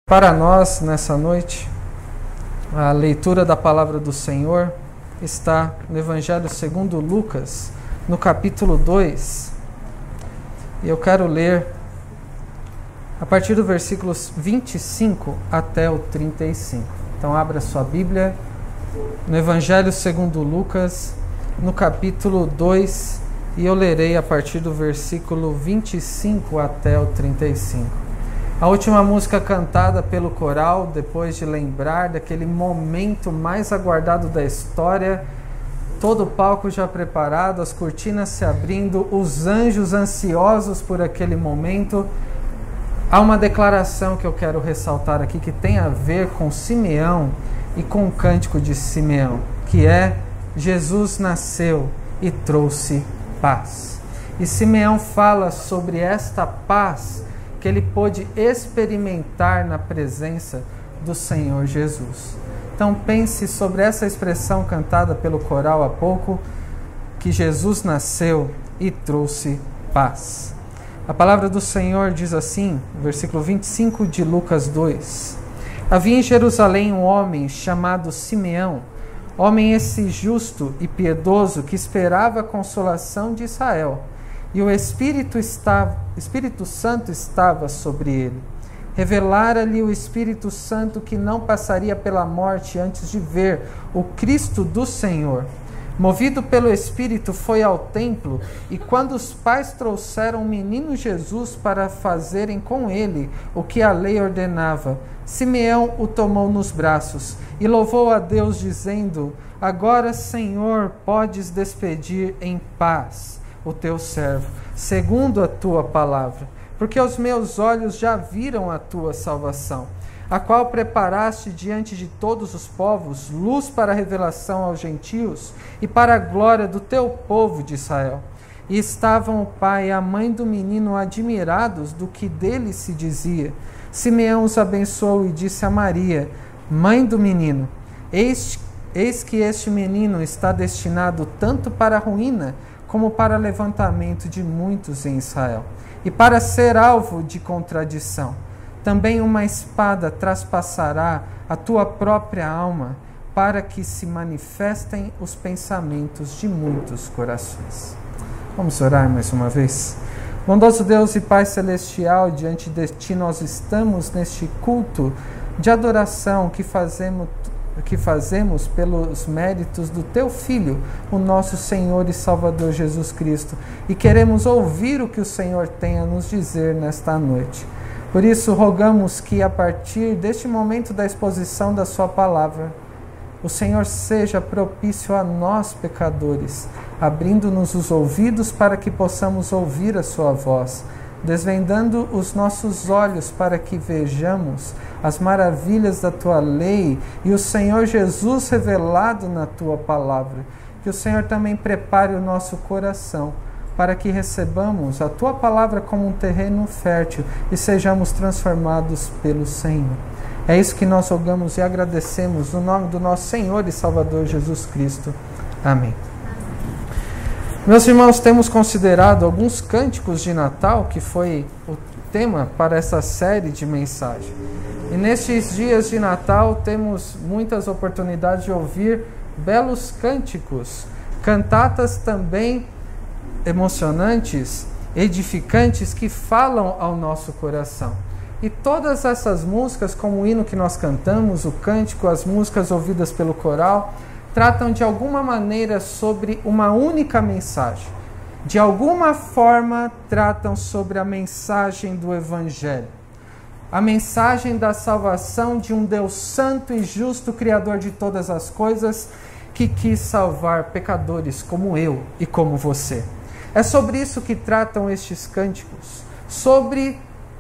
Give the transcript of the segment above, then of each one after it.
Para nós, nessa noite, a leitura da palavra do Senhor está no Evangelho segundo Lucas, no capítulo 2. E eu quero ler a partir do versículos 25 até o 35. Então abra sua Bíblia no Evangelho segundo Lucas, no capítulo 2, e eu lerei a partir do versículo 25 até o 35. A última música cantada pelo coral, depois de lembrar daquele momento mais aguardado da história, todo o palco já preparado, as cortinas se abrindo, os anjos ansiosos por aquele momento. Há uma declaração que eu quero ressaltar aqui que tem a ver com Simeão e com o cântico de Simeão, que é: Jesus nasceu e trouxe paz. E Simeão fala sobre esta paz que ele pôde experimentar na presença do Senhor Jesus. Então pense sobre essa expressão cantada pelo coral há pouco, que Jesus nasceu e trouxe paz. A palavra do Senhor diz assim, versículo 25 de Lucas 2: Havia em Jerusalém um homem chamado Simeão, homem esse justo e piedoso, que esperava a consolação de Israel. E o Espírito Santo estava sobre ele. Revelara-lhe o Espírito Santo que não passaria pela morte antes de ver o Cristo do Senhor. Movido pelo Espírito, foi ao templo, e quando os pais trouxeram o menino Jesus para fazerem com ele o que a lei ordenava, Simeão o tomou nos braços e louvou a Deus, dizendo: Agora, Senhor, podes despedir em paz o teu servo, segundo a tua palavra, porque os meus olhos já viram a tua salvação, a qual preparaste diante de todos os povos, luz para a revelação aos gentios e para a glória do teu povo de Israel. E estavam o pai e a mãe do menino admirados do que dele se dizia. Simeão os abençoou e disse a Maria, mãe do menino: Eis que este menino está destinado tanto para a ruína como para levantamento de muitos em Israel, e para ser alvo de contradição. Também uma espada traspassará a tua própria alma, para que se manifestem os pensamentos de muitos corações. Vamos orar mais uma vez? Bondoso Deus e Pai Celestial, diante de Ti nós estamos neste culto de adoração que fazemos pelos méritos do Teu Filho, o nosso Senhor e Salvador Jesus Cristo, e queremos ouvir o que o Senhor tem a nos dizer nesta noite. Por isso, rogamos que a partir deste momento da exposição da Sua Palavra, o Senhor seja propício a nós, pecadores, abrindo-nos os ouvidos para que possamos ouvir a Sua voz, desvendando os nossos olhos para que vejamos as maravilhas da Tua lei e o Senhor Jesus revelado na Tua palavra. Que o Senhor também prepare o nosso coração para que recebamos a Tua palavra como um terreno fértil e sejamos transformados pelo Senhor. É isso que nós rogamos e agradecemos no nome do nosso Senhor e Salvador Jesus Cristo. Amém. Meus irmãos, temos considerado alguns cânticos de Natal, que foi o tema para essa série de mensagem. E nestes dias de Natal temos muitas oportunidades de ouvir belos cânticos, cantatas também emocionantes, edificantes, que falam ao nosso coração. E todas essas músicas, como o hino que nós cantamos, o cântico, as músicas ouvidas pelo coral, tratam de alguma maneira sobre uma única mensagem. De alguma forma tratam sobre a mensagem do Evangelho. A mensagem da salvação de um Deus santo e justo, Criador de todas as coisas, que quis salvar pecadores como eu e como você. É sobre isso que tratam estes cânticos. Sobre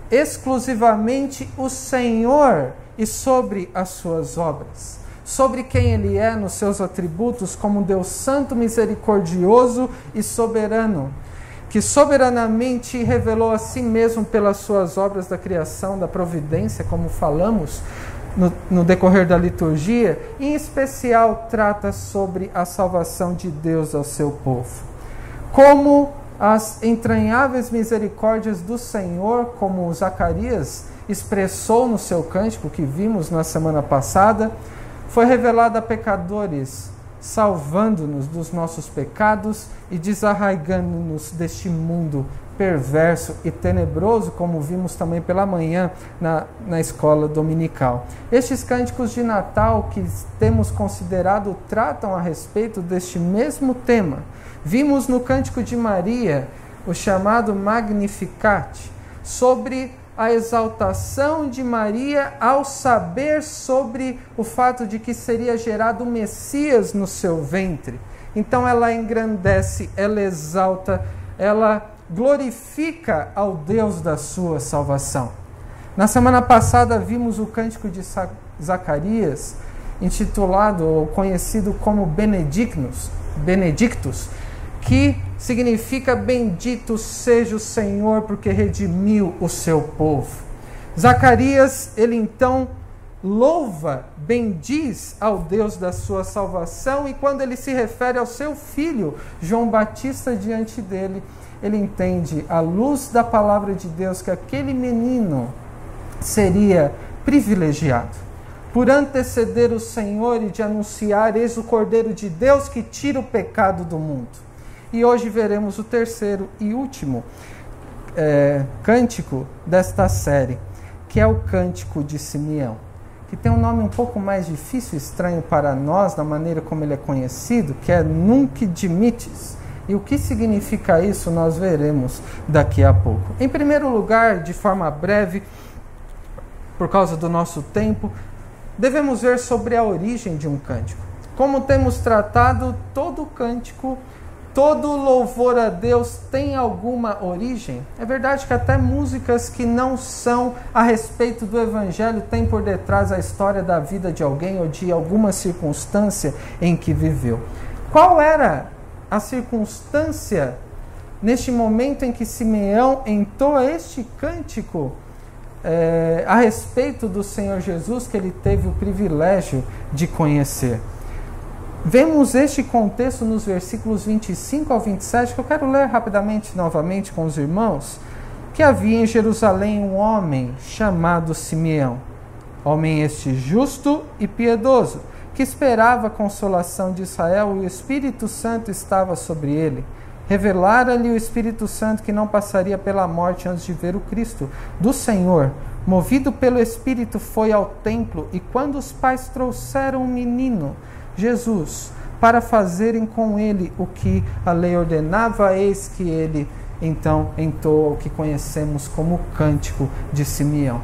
exclusivamente o Senhor e sobre as suas obras. Sobre quem Ele é nos seus atributos como Deus santo, misericordioso e soberano, que soberanamente revelou a si mesmo pelas suas obras da criação, da providência, como falamos no decorrer da liturgia, e em especial trata sobre a salvação de Deus ao seu povo. Como as entranháveis misericórdias do Senhor, como Zacarias expressou no seu cântico, que vimos na semana passada, foi revelado a pecadores, salvando-nos dos nossos pecados e desarraigando-nos deste mundo perverso e tenebroso, como vimos também pela manhã na escola dominical. Estes cânticos de Natal que temos considerado tratam a respeito deste mesmo tema. Vimos no Cântico de Maria o chamado Magnificat, sobre a exaltação de Maria ao saber sobre o fato de que seria gerado o Messias no seu ventre. Então ela engrandece, ela exalta, ela glorifica ao Deus da sua salvação. Na semana passada vimos o cântico de Zacarias, intitulado ou conhecido como Benedictus, que significa bendito seja o Senhor porque redimiu o seu povo. Zacarias, ele então louva, bendiz ao Deus da sua salvação, e quando ele se refere ao seu filho, João Batista, diante dele, ele entende, à luz da palavra de Deus, que aquele menino seria privilegiado por anteceder o Senhor e de anunciar: eis o Cordeiro de Deus que tira o pecado do mundo. E hoje veremos o terceiro e último cântico desta série, que é o Cântico de Simeão, que tem um nome um pouco mais difícil e estranho para nós, da maneira como ele é conhecido, que é Nunc Dimittis. E o que significa isso nós veremos daqui a pouco. Em primeiro lugar, de forma breve, por causa do nosso tempo, devemos ver sobre a origem de um cântico. Como temos tratado, todo cântico, todo louvor a Deus tem alguma origem. É verdade que até músicas que não são a respeito do Evangelho têm por detrás a história da vida de alguém ou de alguma circunstância em que viveu. Qual era a circunstância neste momento em que Simeão entoa este cântico a respeito do Senhor Jesus, que ele teve o privilégio de conhecer? Vemos este contexto nos versículos 25 ao 27, que eu quero ler rapidamente novamente com os irmãos. Que havia em Jerusalém um homem chamado Simeão, homem este justo e piedoso, que esperava a consolação de Israel, e o Espírito Santo estava sobre ele. Revelara-lhe o Espírito Santo que não passaria pela morte antes de ver o Cristo do Senhor. Movido pelo Espírito, foi ao templo, e quando os pais trouxeram o menino, Jesus, para fazerem com ele o que a lei ordenava, eis que ele então entoa o que conhecemos como o Cântico de Simeão.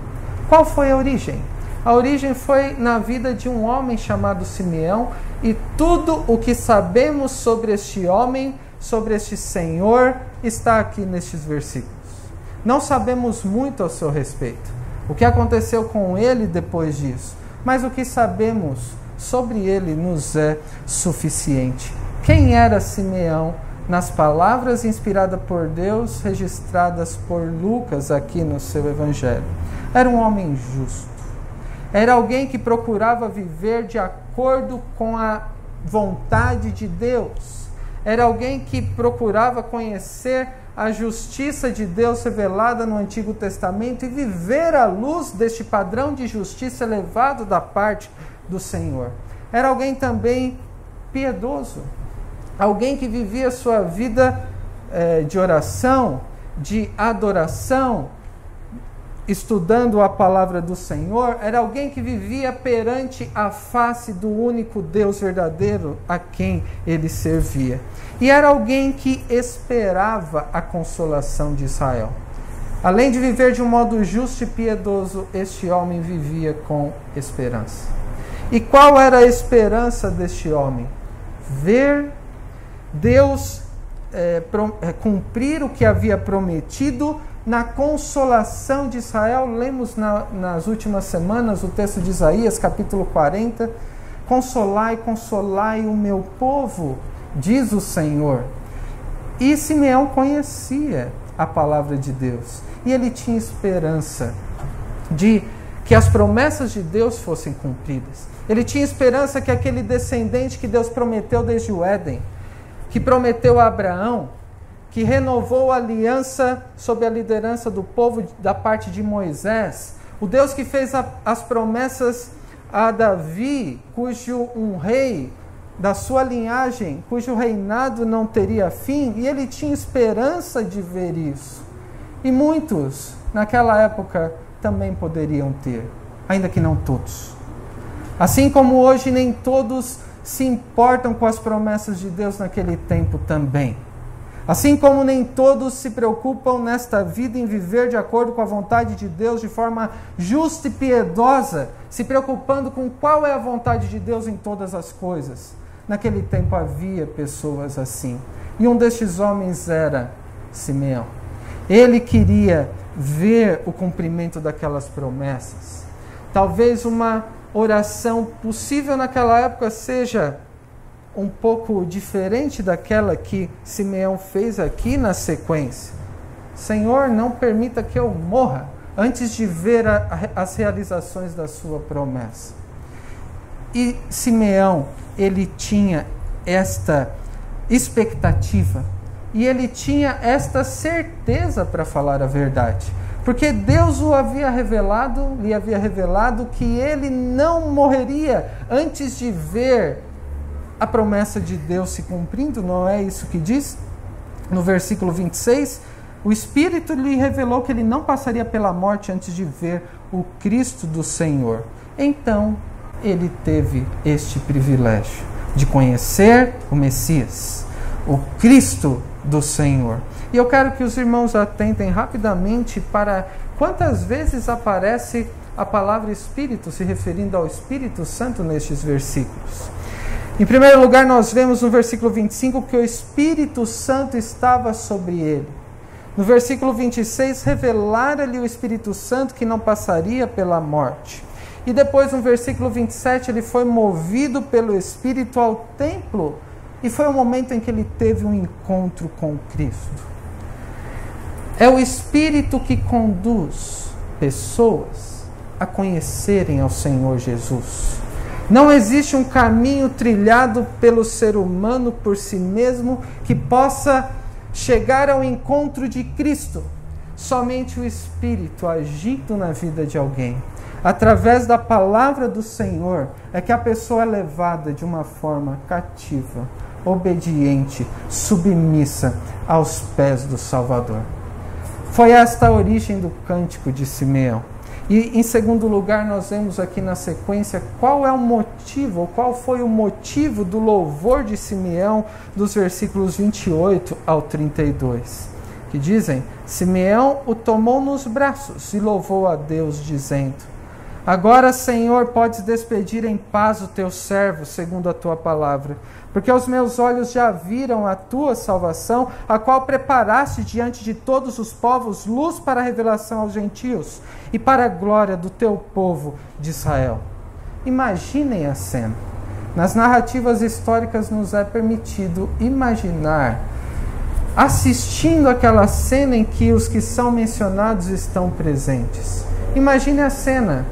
Qual foi a origem? A origem foi na vida de um homem chamado Simeão, e tudo o que sabemos sobre este homem, sobre este Senhor, está aqui nestes versículos. Não sabemos muito ao seu respeito, o que aconteceu com ele depois disso, mas o que sabemos sobre ele nos é suficiente. Quem era Simeão nas palavras inspiradas por Deus, registradas por Lucas aqui no seu Evangelho? Era um homem justo. Era alguém que procurava viver de acordo com a vontade de Deus. Era alguém que procurava conhecer a justiça de Deus revelada no Antigo Testamento e viver à luz deste padrão de justiça elevado da parte do Senhor. Era alguém também piedoso. Alguém que vivia sua vida de oração, de adoração, estudando a palavra do Senhor. Era alguém que vivia perante a face do único Deus verdadeiro a quem ele servia. E era alguém que esperava a consolação de Israel. Além de viver de um modo justo e piedoso, este homem vivia com esperança. E qual era a esperança deste homem? Ver Deus cumprir o que havia prometido na consolação de Israel. Lemos nas últimas semanas o texto de Isaías, capítulo 40. Consolai, consolai o meu povo, diz o Senhor. E Simeão conhecia a palavra de Deus, e ele tinha esperança de que as promessas de Deus fossem cumpridas. Ele tinha esperança que aquele descendente que Deus prometeu desde o Éden, que prometeu a Abraão, que renovou a aliança sob a liderança do povo da parte de Moisés, O Deus que fez as promessas a Davi, cujo um rei da sua linhagem, cujo reinado não teria fim, e ele tinha esperança de ver isso. E muitos, naquela época, também poderiam ter, ainda que não todos. Assim como hoje nem todos se importam com as promessas de Deus naquele tempo também. Assim como nem todos se preocupam nesta vida em viver de acordo com a vontade de Deus de forma justa e piedosa, se preocupando com qual é a vontade de Deus em todas as coisas. Naquele tempo havia pessoas assim. E um destes homens era Simeão. Ele queria ver o cumprimento daquelas promessas. Talvez uma oração possível naquela época seja um pouco diferente daquela que Simeão fez aqui na sequência. Senhor, não permita que eu morra antes de ver as realizações da sua promessa. E Simeão, ele tinha esta expectativa e ele tinha esta certeza, para falar a verdade, porque Deus lhe havia revelado que ele não morreria antes de ver a promessa de Deus se cumprindo. Não é isso que diz? No versículo 26, o Espírito lhe revelou que ele não passaria pela morte antes de ver o Cristo do Senhor. Então, ele teve este privilégio de conhecer o Messias, o Cristo do Senhor. E eu quero que os irmãos atentem rapidamente para quantas vezes aparece a palavra Espírito, se referindo ao Espírito Santo nestes versículos. Em primeiro lugar, nós vemos no versículo 25 que o Espírito Santo estava sobre ele. No versículo 26, revelara-lhe o Espírito Santo que não passaria pela morte. E depois, no versículo 27, ele foi movido pelo Espírito ao templo. E foi o momento em que ele teve um encontro com Cristo. É o Espírito que conduz pessoas a conhecerem ao Senhor Jesus. Não existe um caminho trilhado pelo ser humano por si mesmo que possa chegar ao encontro de Cristo. Somente o Espírito agindo na vida de alguém, através da palavra do Senhor, é que a pessoa é levada de uma forma cativa, obediente, submissa aos pés do Salvador. Foi esta a origem do cântico de Simeão. E em segundo lugar, nós vemos aqui na sequência qual é o motivo, ou qual foi o motivo do louvor de Simeão dos versículos 28 ao 32, que dizem: Simeão o tomou nos braços e louvou a Deus, dizendo: Agora, Senhor, podes despedir em paz o teu servo, segundo a tua palavra, porque os meus olhos já viram a tua salvação, a qual preparaste diante de todos os povos, luz para a revelação aos gentios e para a glória do teu povo de Israel. Imaginem a cena. Nas narrativas históricas nos é permitido imaginar, assistindo aquela cena em que os que são mencionados estão presentes. Imagine a cena: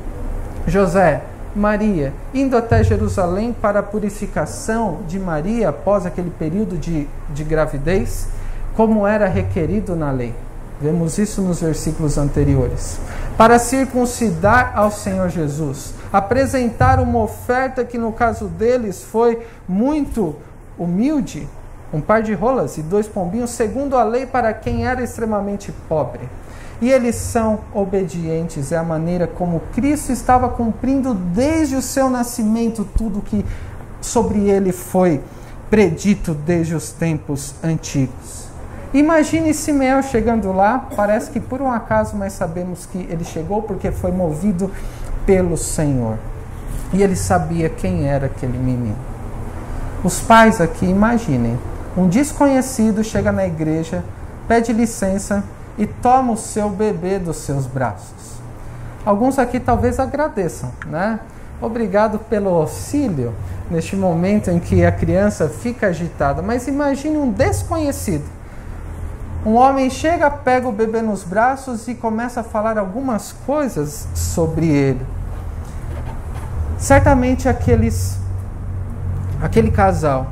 José, Maria, indo até Jerusalém para a purificação de Maria após aquele período de gravidez, como era requerido na lei. Vemos isso nos versículos anteriores. Para circuncidar ao Senhor Jesus, apresentar uma oferta que no caso deles foi muito humilde, um par de rolas e 2 pombinhos, segundo a lei para quem era extremamente pobre. E eles são obedientes, é a maneira como Cristo estava cumprindo desde o seu nascimento tudo que sobre ele foi predito desde os tempos antigos. Imagine Simeão chegando lá, parece que por um acaso, mas sabemos que ele chegou porque foi movido pelo Senhor. E ele sabia quem era aquele menino. Os pais aqui, imaginem, um desconhecido chega na igreja, pede licença e toma o seu bebê dos seus braços. Alguns aqui talvez agradeçam, né? Obrigado pelo auxílio neste momento em que a criança fica agitada. Mas imagine um desconhecido. Um homem chega, pega o bebê nos braços e começa a falar algumas coisas sobre ele. Certamente aquele casal,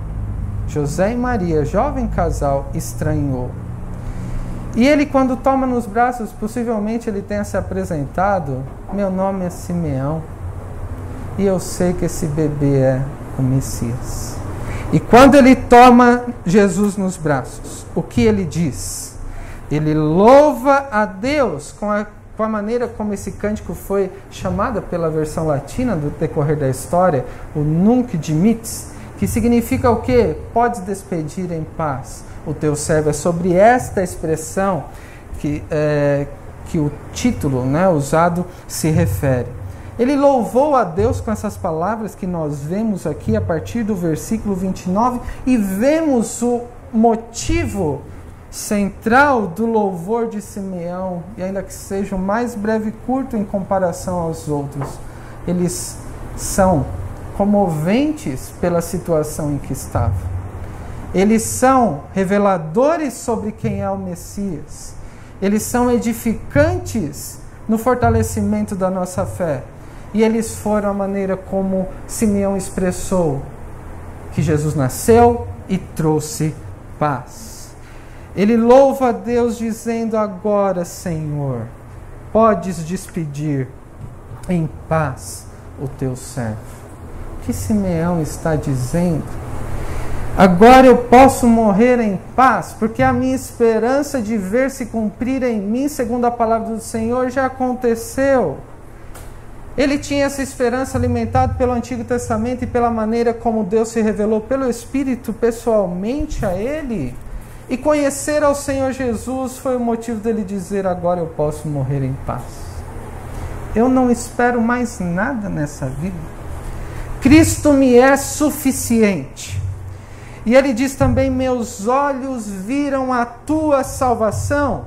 José e Maria, jovem casal, estranhou. E ele, quando toma nos braços, possivelmente ele tenha se apresentado: meu nome é Simeão, e eu sei que esse bebê é o Messias. E quando ele toma Jesus nos braços, o que ele diz? Ele louva a Deus com a maneira como esse cântico foi chamado pela versão latina do decorrer da história, o Nunc Dimittis, que significa o quê? Podes despedir em paz o teu servo. É sobre esta expressão que o título, né, usado se refere. Ele louvou a Deus com essas palavras que nós vemos aqui a partir do versículo 29 e vemos o motivo central do louvor de Simeão, e ainda que seja o mais breve e curto em comparação aos outros. Eles são comoventes pela situação em que estavam. Eles são reveladores sobre quem é o Messias. Eles são edificantes no fortalecimento da nossa fé. E eles foram a maneira como Simeão expressou que Jesus nasceu e trouxe paz. Ele louva a Deus dizendo: agora, Senhor, podes despedir em paz o teu servo. O que Simeão está dizendo? Agora eu posso morrer em paz, porque a minha esperança de ver se cumprir em mim, segundo a palavra do Senhor, já aconteceu. Ele tinha essa esperança alimentada pelo Antigo Testamento e pela maneira como Deus se revelou pelo Espírito pessoalmente a ele. E conhecer ao Senhor Jesus foi o motivo dele dizer: agora eu posso morrer em paz. Eu não espero mais nada nessa vida. Cristo me é suficiente. E ele diz também: meus olhos viram a tua salvação.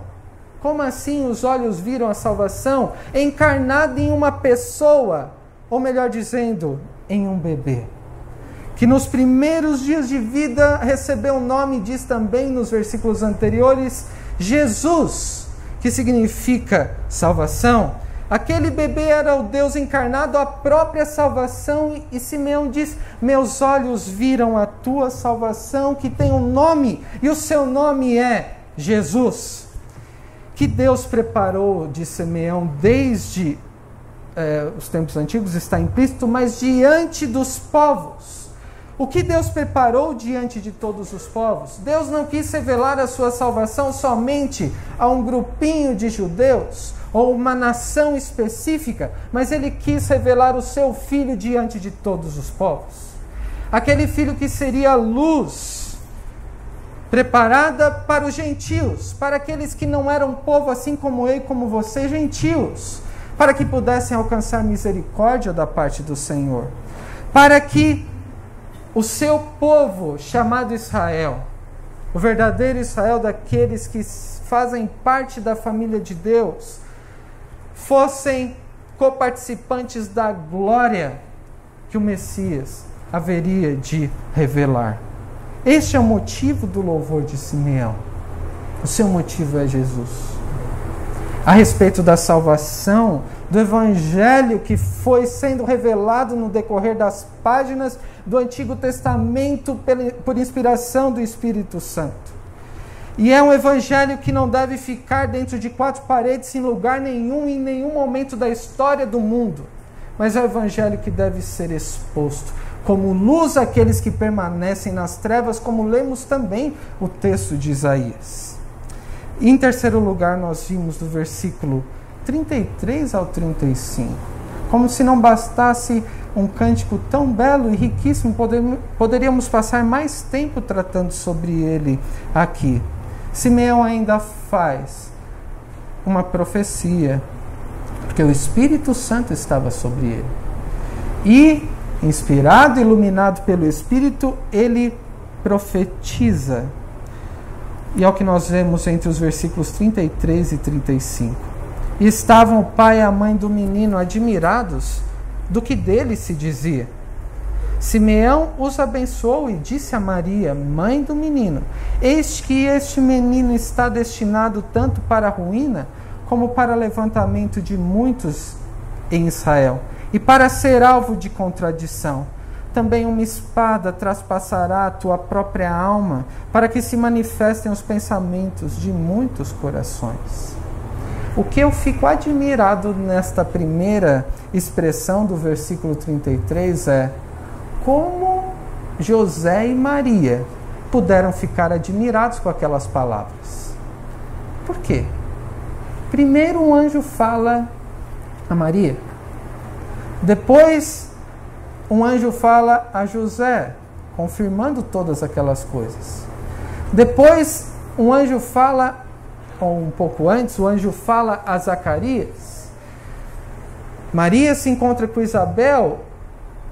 Como assim os olhos viram a salvação? Encarnada em uma pessoa, ou melhor dizendo, em um bebê, que nos primeiros dias de vida recebeu o nome, diz também nos versículos anteriores, Jesus, que significa salvação. Aquele bebê era o Deus encarnado, a própria salvação, e Simeão diz: meus olhos viram a tua salvação, que tem um nome, e o seu nome é Jesus. Que Deus preparou, de Simeão, desde os tempos antigos, está implícito, mas diante dos povos. O que Deus preparou diante de todos os povos? Deus não quis revelar a sua salvação somente a um grupinho de judeus, ou uma nação específica, mas ele quis revelar o seu filho diante de todos os povos. Aquele filho que seria a luz preparada para os gentios, para aqueles que não eram povo assim como eu e como você, gentios, para que pudessem alcançar misericórdia da parte do Senhor, para que o seu povo, chamado Israel, o verdadeiro Israel, daqueles que fazem parte da família de Deus, fossem coparticipantes da glória que o Messias haveria de revelar. Este é o motivo do louvor de Simeão. O seu motivo é Jesus. A respeito da salvação, do evangelho que foi sendo revelado no decorrer das páginas do Antigo Testamento por inspiração do Espírito Santo. E é um evangelho que não deve ficar dentro de quatro paredes em lugar nenhum, em nenhum momento da história do mundo. Mas é o evangelho que deve ser exposto como luz àqueles que permanecem nas trevas, como lemos também o texto de Isaías. E em terceiro lugar, nós vimos do versículo 33 ao 35. Como se não bastasse um cântico tão belo e riquíssimo, poderíamos passar mais tempo tratando sobre ele aqui. Simeão ainda faz uma profecia, porque o Espírito Santo estava sobre ele. E, inspirado, iluminado pelo Espírito, ele profetiza. E é o que nós vemos entre os versículos 33 e 35. E estavam o pai e a mãe do menino admirados do que dele se dizia. Simeão os abençoou e disse a Maria, mãe do menino: eis que este menino está destinado tanto para a ruína, como para levantamento de muitos em Israel, e para ser alvo de contradição, também uma espada traspassará a tua própria alma, para que se manifestem os pensamentos de muitos corações. O que eu fico admirado nesta primeira expressão do versículo 33 é como José e Maria puderam ficar admirados com aquelas palavras. Por quê? Primeiro um anjo fala a Maria. Depois um anjo fala a José, confirmando todas aquelas coisas. Depois um anjo fala, ou um pouco antes, o anjo fala a Zacarias. Maria se encontra com Isabel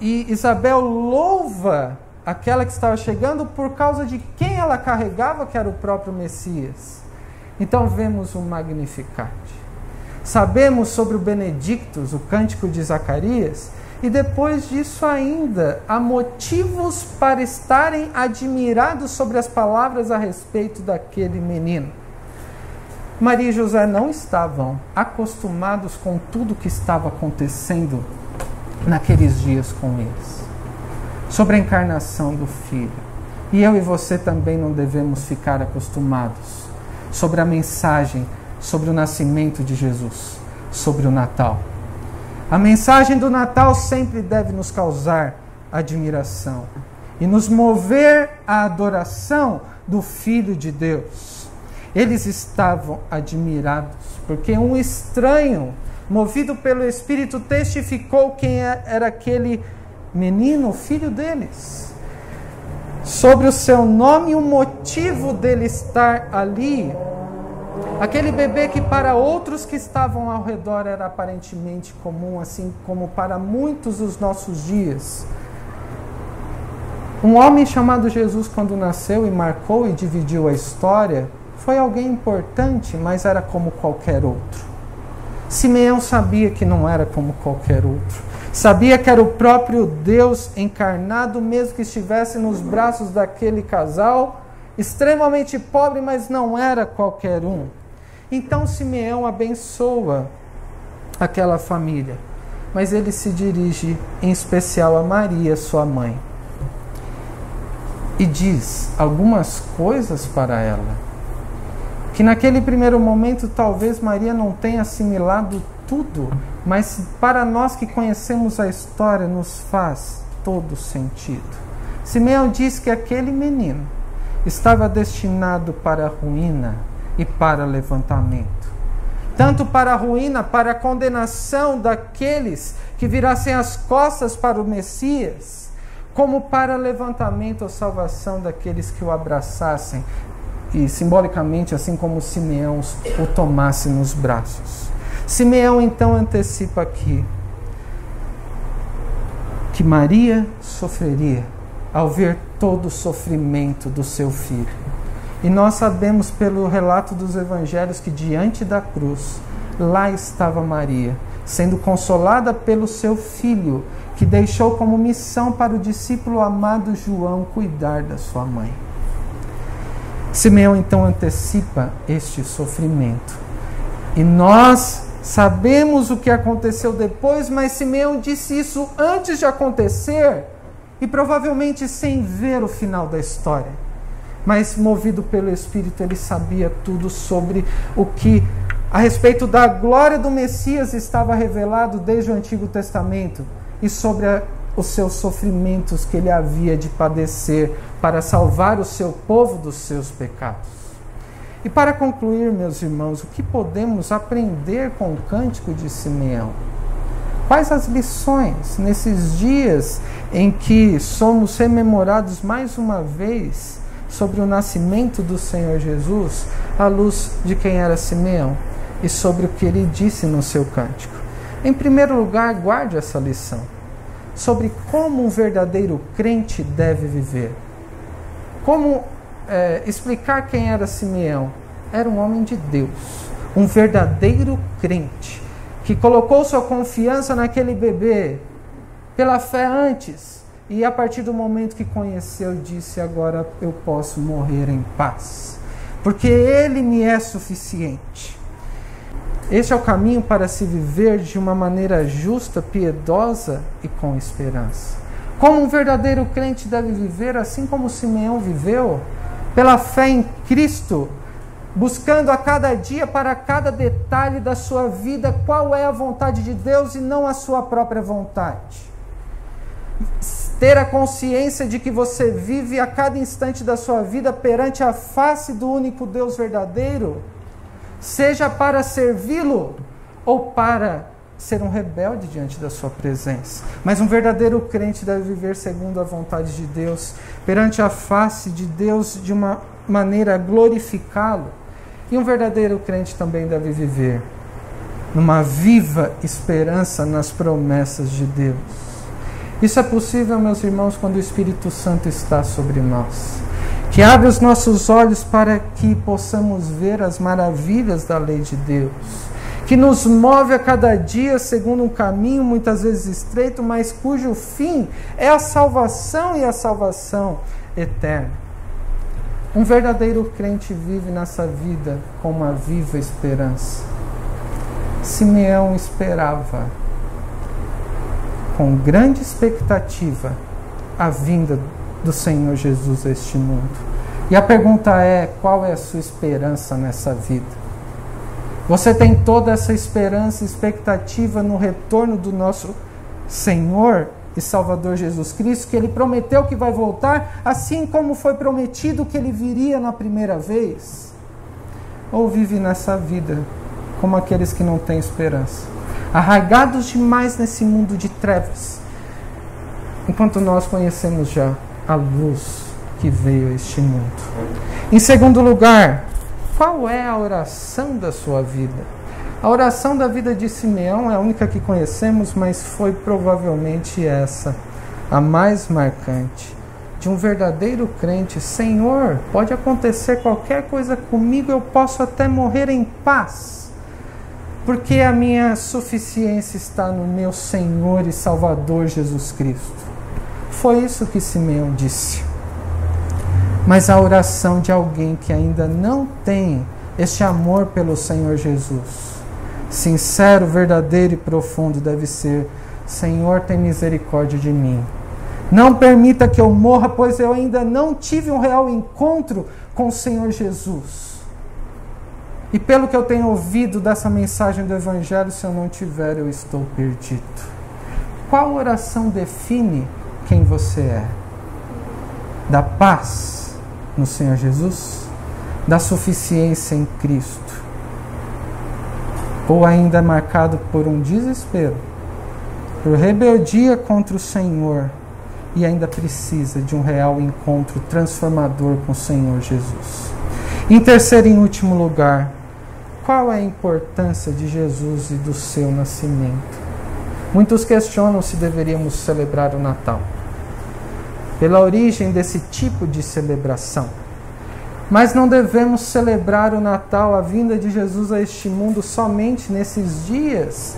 e Isabel louva aquela que estava chegando por causa de quem ela carregava, que era o próprio Messias. Então vemos o Magnificat. Sabemos sobre o Benedictus, o cântico de Zacarias, e depois disso ainda há motivos para estarem admirados sobre as palavras a respeito daquele menino. Maria e José não estavam acostumados com tudo que estava acontecendo naqueles dias com eles, sobre a encarnação do Filho. E eu e você também não devemos ficar acostumados sobre a mensagem, sobre o nascimento de Jesus, sobre o Natal. A mensagem do Natal sempre deve nos causar admiração e nos mover à adoração do Filho de Deus. Eles estavam admirados porque um estranho, movido pelo Espírito, testificou quem era aquele menino, o filho deles. Sobre o seu nome e o motivo dele estar ali. Aquele bebê que para outros que estavam ao redor era aparentemente comum, assim como para muitos dos nossos dias. Um homem chamado Jesus, quando nasceu e marcou e dividiu a história, foi alguém importante, mas era como qualquer outro. Simeão sabia que não era como qualquer outro. Sabia que era o próprio Deus encarnado, mesmo que estivesse nos braços daquele casal, extremamente pobre, mas não era qualquer um. Então Simeão abençoa aquela família, mas ele se dirige em especial a Maria, sua mãe, e diz algumas coisas para ela, que naquele primeiro momento talvez Maria não tenha assimilado tudo, mas para nós que conhecemos a história nos faz todo sentido. Simeão diz que aquele menino estava destinado para a ruína e para levantamento. Tanto para a ruína, para a condenação daqueles que virassem as costas para o Messias, como para levantamento ou salvação daqueles que o abraçassem e simbolicamente, assim como Simeão o tomasse nos braços. Simeão então antecipa aqui que Maria sofreria ao ver todo o sofrimento do seu filho. E nós sabemos pelo relato dos evangelhos que diante da cruz, lá estava Maria, sendo consolada pelo seu filho, que deixou como missão para o discípulo amado João cuidar da sua mãe. Simeão então antecipa este sofrimento. E nós sabemos o que aconteceu depois, mas Simeão disse isso antes de acontecer e provavelmente sem ver o final da história. Mas movido pelo Espírito, ele sabia tudo sobre o que a respeito da glória do Messias estava revelado desde o Antigo Testamento e sobre os seus sofrimentos que ele havia de padecer para salvar o seu povo dos seus pecados. E para concluir, meus irmãos, o que podemos aprender com o cântico de Simeão? Quais as lições nesses dias em que somos rememorados mais uma vez sobre o nascimento do Senhor Jesus, à luz de quem era Simeão e sobre o que ele disse no seu cântico? Em primeiro lugar, guarde essa lição sobre como um verdadeiro crente deve viver. Como explicar quem era Simeão? Era um homem de Deus, um verdadeiro crente, que colocou sua confiança naquele bebê pela fé antes, e a partir do momento que conheceu, disse: agora eu posso morrer em paz, porque ele me é suficiente. Este é o caminho para se viver de uma maneira justa, piedosa e com esperança. Como um verdadeiro crente deve viver, assim como Simeão viveu, pela fé em Cristo, buscando a cada dia, para cada detalhe da sua vida, qual é a vontade de Deus e não a sua própria vontade. Ter a consciência de que você vive a cada instante da sua vida perante a face do único Deus verdadeiro, seja para servi-lo ou para ser um rebelde diante da sua presença. Mas um verdadeiro crente deve viver segundo a vontade de Deus, perante a face de Deus de uma maneira a glorificá-lo. E um verdadeiro crente também deve viver numa viva esperança nas promessas de Deus. Isso é possível, meus irmãos, quando o Espírito Santo está sobre nós, que abre os nossos olhos para que possamos ver as maravilhas da lei de Deus, que nos move a cada dia segundo um caminho muitas vezes estreito, mas cujo fim é a salvação e a salvação eterna. Um verdadeiro crente vive nessa vida com uma viva esperança. Simeão esperava, com grande expectativa, a vinda do Senhor Jesus a este mundo. E a pergunta é: qual é a sua esperança nessa vida? Você tem toda essa esperança e expectativa no retorno do nosso Senhor e Salvador Jesus Cristo, que Ele prometeu que vai voltar, assim como foi prometido que Ele viria na primeira vez? Ou vive nessa vida como aqueles que não têm esperança, arraigados demais nesse mundo de trevas, enquanto nós conhecemos já a luz que veio a este mundo? Em segundo lugar, qual é a oração da sua vida? A oração da vida de Simeão é a única que conhecemos, mas foi provavelmente essa, a mais marcante, de um verdadeiro crente. Senhor, pode acontecer qualquer coisa comigo, eu posso até morrer em paz, porque a minha suficiência está no meu Senhor e Salvador Jesus Cristo. Foi isso que Simeão disse. Mas a oração de alguém que ainda não tem este amor pelo Senhor Jesus, sincero, verdadeiro e profundo, deve ser: Senhor, tem misericórdia de mim. Não permita que eu morra, pois eu ainda não tive um real encontro com o Senhor Jesus. E pelo que eu tenho ouvido dessa mensagem do Evangelho, se eu não tiver, eu estou perdido. Qual oração define quem você é? Da paz no Senhor Jesus? Da suficiência em Cristo? Ou ainda marcado por um desespero, por rebeldia contra o Senhor, e ainda precisa de um real encontro transformador com o Senhor Jesus? Em terceiro e último lugar, qual é a importância de Jesus e do seu nascimento? Muitos questionam se deveríamos celebrar o Natal, pela origem desse tipo de celebração. Mas não devemos celebrar o Natal, a vinda de Jesus a este mundo, somente nesses dias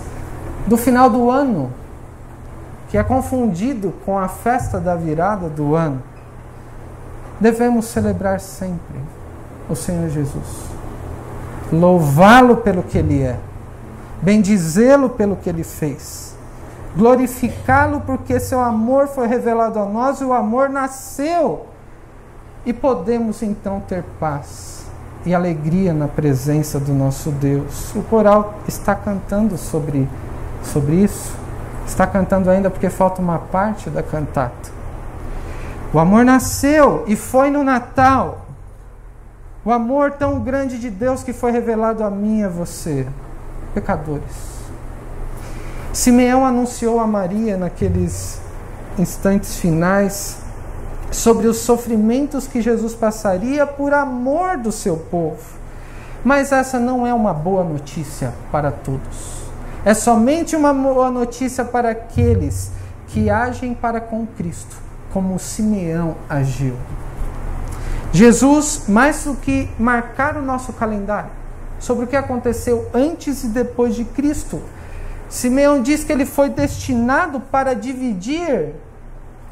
do final do ano, que é confundido com a festa da virada do ano. Devemos celebrar sempre o Senhor Jesus, louvá-lo pelo que Ele é, bendizê-lo pelo que Ele fez, glorificá-lo porque seu amor foi revelado a nós e o amor nasceu. E podemos então ter paz e alegria na presença do nosso Deus. O coral está cantando sobre isso. Está cantando ainda porque falta uma parte da cantata. O amor nasceu e foi no Natal. O amor tão grande de Deus que foi revelado a mim e a você, pecadores. Simeão anunciou a Maria naqueles instantes finais sobre os sofrimentos que Jesus passaria por amor do seu povo. Mas essa não é uma boa notícia para todos. É somente uma boa notícia para aqueles que agem para com Cristo, como Simeão agiu. Jesus, mais do que marcar o nosso calendário sobre o que aconteceu antes e depois de Cristo, Simeão diz que ele foi destinado para dividir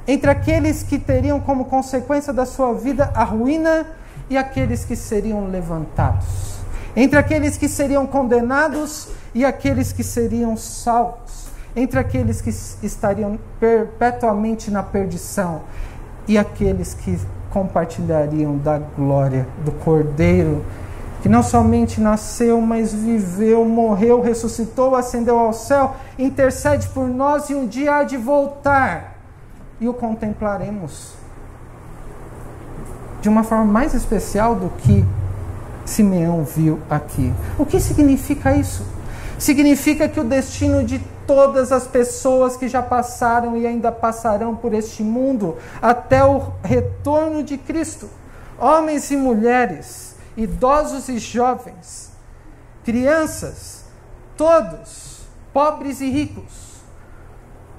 entre aqueles que teriam como consequência da sua vida a ruína e aqueles que seriam levantados, entre aqueles que seriam condenados e aqueles que seriam salvos, entre aqueles que estariam perpetuamente na perdição e aqueles que compartilhariam da glória do Cordeiro, que não somente nasceu, mas viveu, morreu, ressuscitou, ascendeu ao céu, intercede por nós e um dia há de voltar. E o contemplaremos de uma forma mais especial do que Simeão viu aqui. O que significa isso? Significa que o destino de todas as pessoas que já passaram e ainda passarão por este mundo até o retorno de Cristo, homens e mulheres, idosos e jovens, crianças, todos, pobres e ricos,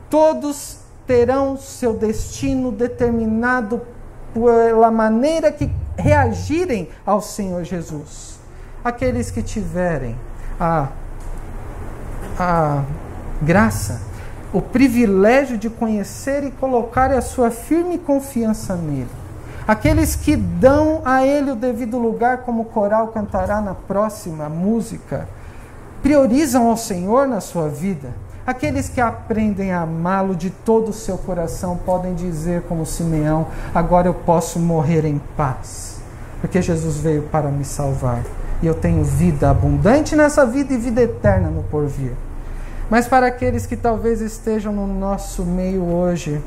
todos terão seu destino determinado pela maneira que reagirem ao Senhor Jesus. Aqueles que tiverem a graça, o privilégio de conhecer e colocar a sua firme confiança nele. Aqueles que dão a ele o devido lugar, como o coral cantará na próxima música, priorizam ao Senhor na sua vida. Aqueles que aprendem a amá-lo de todo o seu coração podem dizer como Simeão: agora eu posso morrer em paz, porque Jesus veio para me salvar e eu tenho vida abundante nessa vida e vida eterna no porvir. Mas para aqueles que talvez estejam no nosso meio hoje,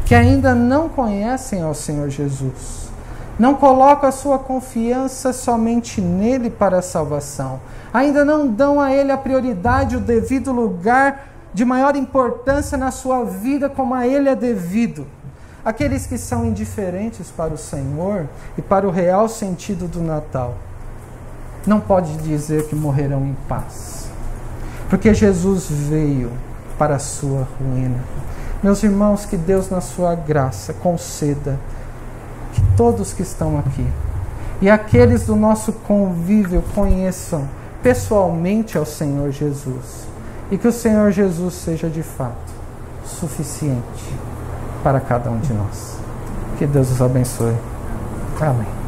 que ainda não conhecem ao Senhor Jesus, não colocam a sua confiança somente nele para a salvação, ainda não dão a ele a prioridade, o devido lugar de maior importância na sua vida como a ele é devido. Aqueles que são indiferentes para o Senhor e para o real sentido do Natal, não pode dizer que morrerão em paz, porque Jesus veio para a sua ruína. Meus irmãos, que Deus na sua graça conceda que todos que estão aqui e aqueles do nosso convívio conheçam pessoalmente ao Senhor Jesus e que o Senhor Jesus seja de fato suficiente para cada um de nós. Que Deus os abençoe. Amém.